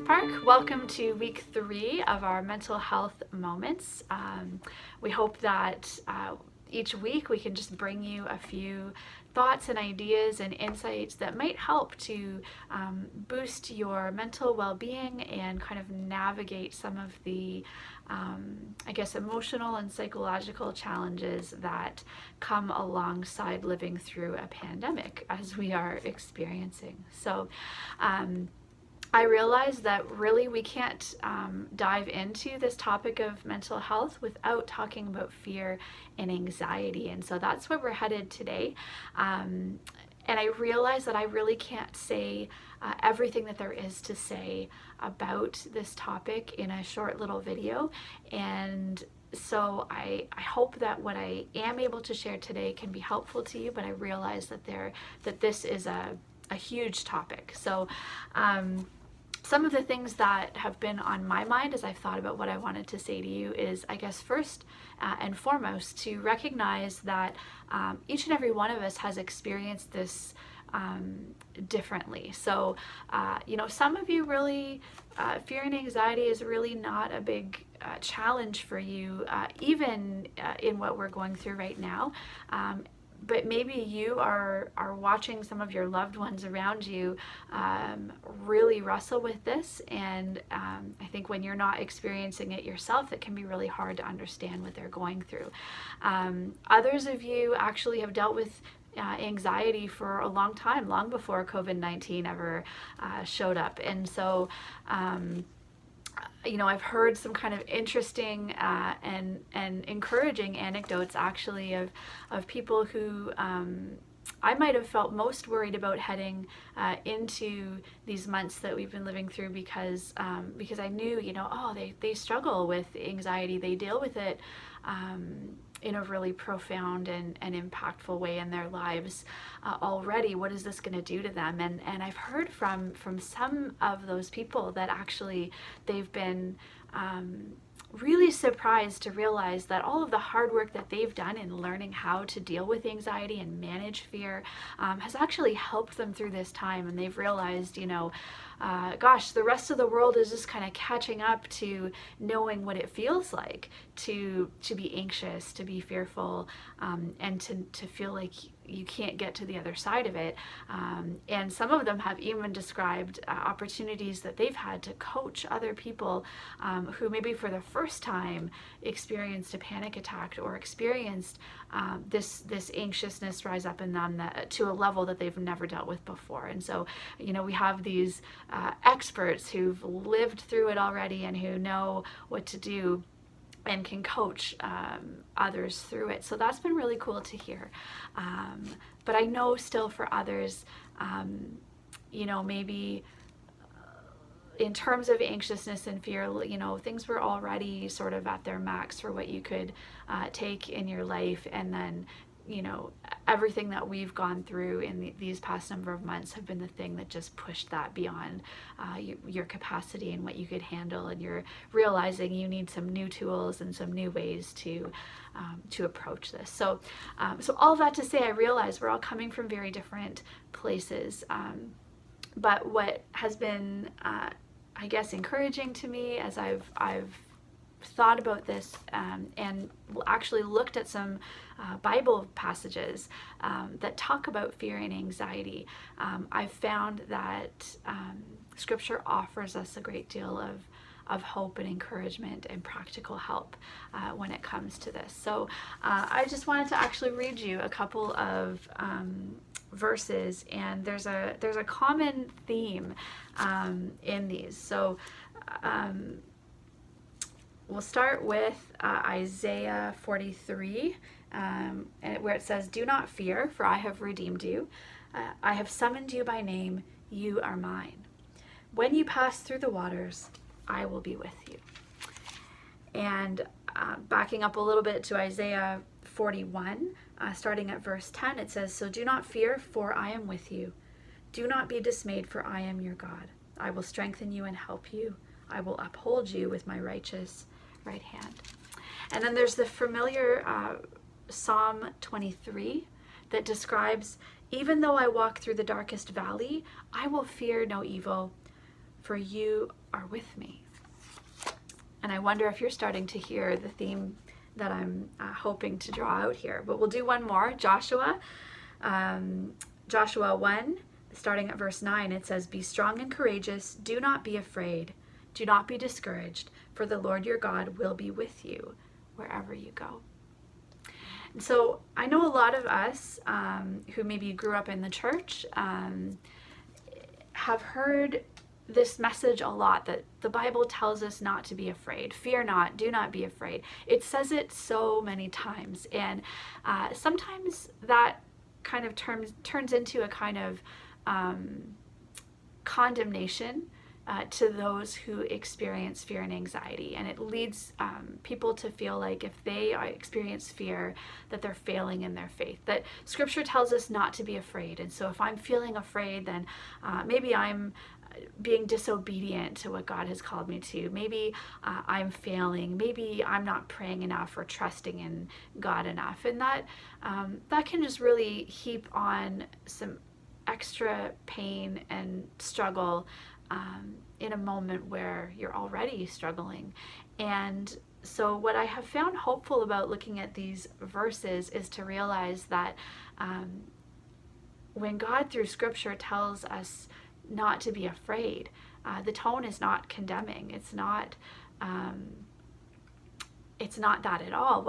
Park. Welcome to week 3 of our mental health moments. We hope that each week we can just bring you a few thoughts and ideas and insights that might help to boost your mental well-being and kind of navigate some of the emotional and psychological challenges that come alongside living through a pandemic as we are experiencing. So I realize that really we can't dive into this topic of mental health without talking about fear and anxiety. And so that's where we're headed today. And I realize that I really can't say everything that there is to say about this topic in a short little video. And so I hope that what I am able to share today can be helpful to you, but I realize that this is a huge topic. So some of the things that have been on my mind as I've thought about what I wanted to say to you is, I guess, first and foremost, to recognize that each and every one of us has experienced this differently. So, some of you really, fear and anxiety is really not a big challenge for you, even in what we're going through right now. But maybe you are watching some of your loved ones around you really wrestle with this, and I think when you're not experiencing it yourself, it can be really hard to understand what they're going through. Others of you actually have dealt with anxiety for a long time, long before COVID-19 ever showed up, and so I've heard some kind of interesting and encouraging anecdotes actually of people who I might have felt most worried about heading into these months that we've been living through because I knew, they struggle with anxiety. They deal with it in a really profound and impactful way in their lives already. What is this going to do to them? And I've heard from some of those people that actually they've been really surprised to realize that all of the hard work that they've done in learning how to deal with anxiety and manage fear has actually helped them through this time. And they've realized, the rest of the world is just kind of catching up to knowing what it feels like to be anxious, to be fearful, and to feel like you can't get to the other side of it. And some of them have even described opportunities that they've had to coach other people who maybe for the first time experienced a panic attack or experienced this anxiousness rise up in them to a level that they've never dealt with before. And so, we have these experts who've lived through it already and who know what to do and can coach others through it. So that's been really cool to hear. But I know still for others, maybe in terms of anxiousness and fear, things were already sort of at their max for what you could take in your life. And then, everything that we've gone through in these past number of months have been the thing that just pushed that beyond your capacity and what you could handle. And you're realizing you need some new tools and some new ways to approach this. So all of that to say, I realize we're all coming from very different places. But what has been, encouraging to me as I've thought about this and actually looked at some Bible passages that talk about fear and anxiety, I've found that Scripture offers us a great deal of hope and encouragement and practical help when it comes to this. So I just wanted to actually read you a couple of verses, and there's a common theme in these. So we'll start with Isaiah 43, where it says, "Do not fear, for I have redeemed you. I have summoned you by name. You are mine. When you pass through the waters, I will be with you." And backing up a little bit to Isaiah 41, starting at verse 10, it says, "So do not fear, for I am with you. Do not be dismayed, for I am your God. I will strengthen you and help you. I will uphold you with my righteous right hand." And then there's the familiar Psalm 23 that describes, "Even though I walk through the darkest valley, I will fear no evil, for you are with me. And I wonder if you're starting to hear the theme that I'm hoping to draw out here. But we'll do one more. Joshua 1, starting at verse 9, it says, "Be strong and courageous. Do not be afraid. Do not be discouraged, for the Lord your God will be with you wherever you go." And so I know a lot of us who maybe grew up in the church have heard this message a lot, that the Bible tells us not to be afraid. Fear not, do not be afraid. It says it so many times. And sometimes that kind of turns into a kind of condemnation to those who experience fear and anxiety. And it leads people to feel like if they experience fear, that they're failing in their faith. That Scripture tells us not to be afraid. And so if I'm feeling afraid, then maybe I'm being disobedient to what God has called me to. Maybe I'm failing. Maybe I'm not praying enough or trusting in God enough. And that can just really heap on some extra pain and struggle in a moment where you're already struggling. And so what I have found hopeful about looking at these verses is to realize that when God through Scripture tells us not to be afraid, the tone is not condemning. It's not that at all.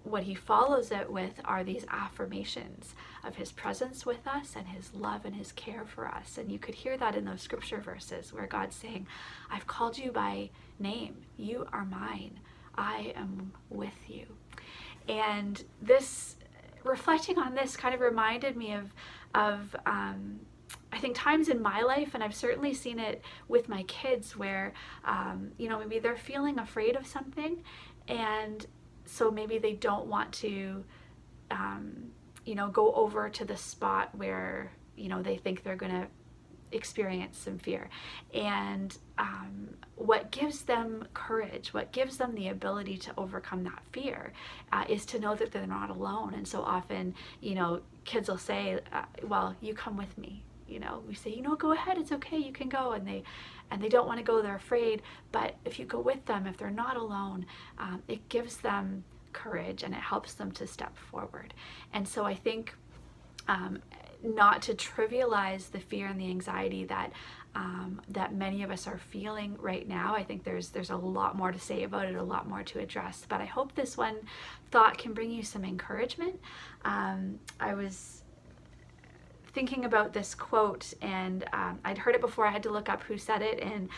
What he follows it with are these affirmations of his presence with us and his love and his care for us. And you could hear that in those scripture verses where God's saying, "I've called you by name. You are mine. I am with you." And this, reflecting on this, kind of reminded me of I think times in my life, and I've certainly seen it with my kids, where maybe they're feeling afraid of something, and so maybe they don't want to go over to the spot where they think they're going to experience some fear. And what gives them courage, what gives them the ability to overcome that fear, is to know that they're not alone. And so often kids will say, well, you come with me. We say, go ahead, it's okay, you can go. And they don't want to go, they're afraid. But if you go with them, if they're not alone, it gives them courage and it helps them to step forward. And so I think not to trivialize the fear and the anxiety that many of us are feeling right now. I think there's a lot more to say about it, a lot more to address. But I hope this one thought can bring you some encouragement. I was thinking about this quote, and I'd heard it before. I had to look up who said it, and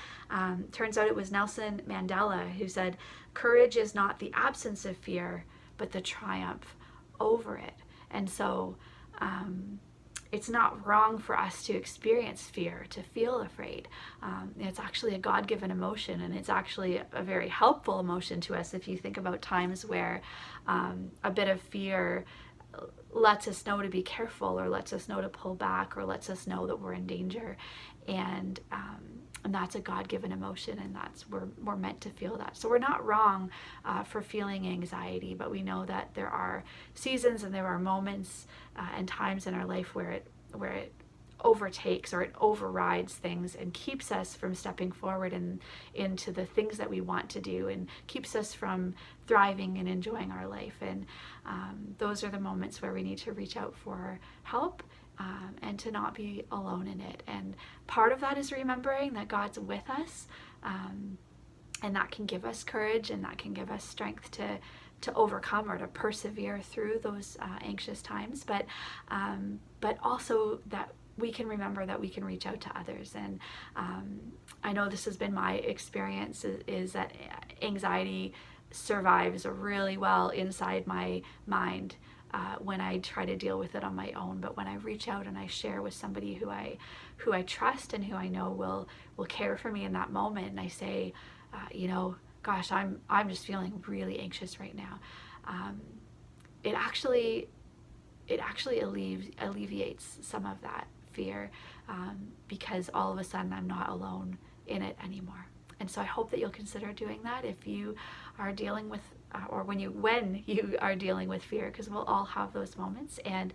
turns out it was Nelson Mandela who said, "Courage is not the absence of fear, but the triumph over it." And so it's not wrong for us to experience fear, to feel afraid. It's actually a God-given emotion, and it's actually a very helpful emotion to us if you think about times where a bit of fear lets us know to be careful, or lets us know to pull back, or lets us know that we're in danger. And that's a God-given emotion, and we're meant to feel that. So we're not wrong for feeling anxiety, but we know that there are seasons and there are moments and times in our life where it overtakes, or it overrides things and keeps us from stepping forward into the things that we want to do, and keeps us from thriving and enjoying our life. And those are the moments where we need to reach out for help, and to not be alone in it. And part of that is remembering that God's with us, and that can give us courage, and that can give us strength to overcome or to persevere through those anxious times. But also that we can remember that we can reach out to others. And I know this has been my experience, is that anxiety survives really well inside my mind when I try to deal with it on my own. But when I reach out and I share with somebody who I trust and who I know will care for me in that moment, and I say, gosh, I'm just feeling really anxious right now, it actually alleviates some of that fear, because all of a sudden I'm not alone in it anymore. And so I hope that you'll consider doing that if you are dealing with, or when you are dealing with fear, because we'll all have those moments. And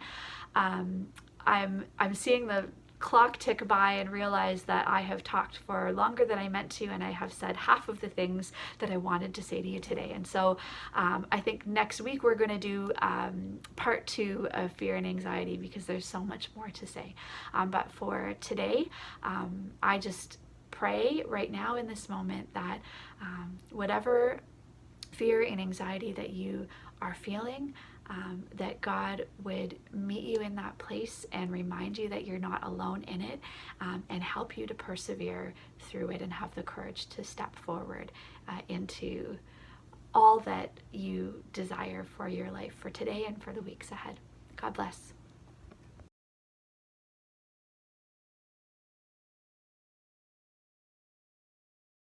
I'm seeing clock tick by and realize that I have talked for longer than I meant to, and I have said half of the things that I wanted to say to you today. And so I think next week we're going to do part 2 of fear and anxiety, because there's so much more to say. But for today, I just pray right now in this moment that whatever fear and anxiety that you are feeling, that God would meet you in that place and remind you that you're not alone in it, and help you to persevere through it and have the courage to step forward into all that you desire for your life for today and for the weeks ahead. God bless.